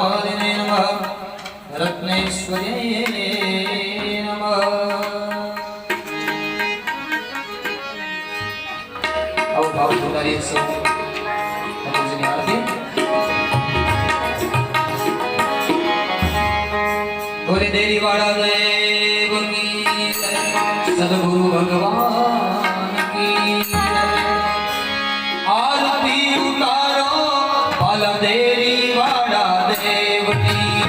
ભવાનીને નમઃ રત્નેશ્વરીએ નમઃ આવો ભાવ ઉતારીએ સૌ ભગવાનની આરતી બોલે દેવી વાળા દેવ કી સદગુરુ ભગવાન કી આરતી ઉતારો બાલા દેવી વાળા દેવની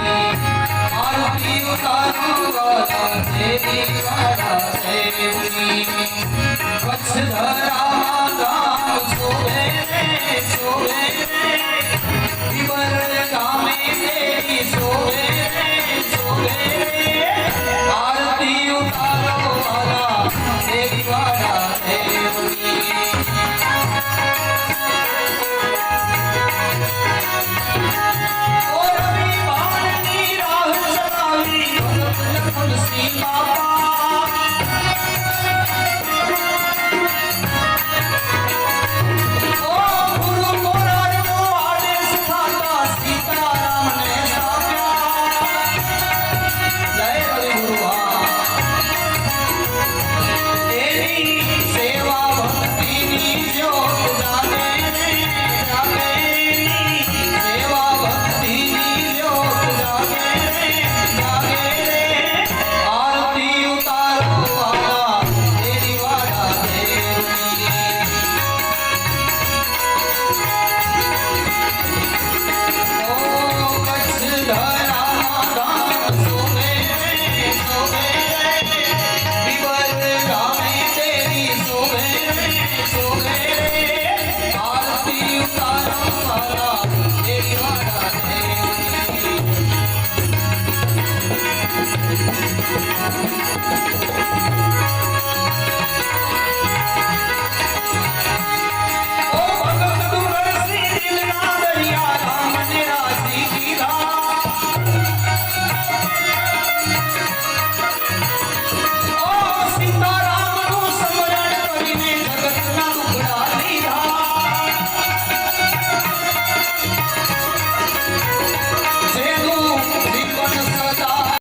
આરતી ઉતારો બાલા દેવી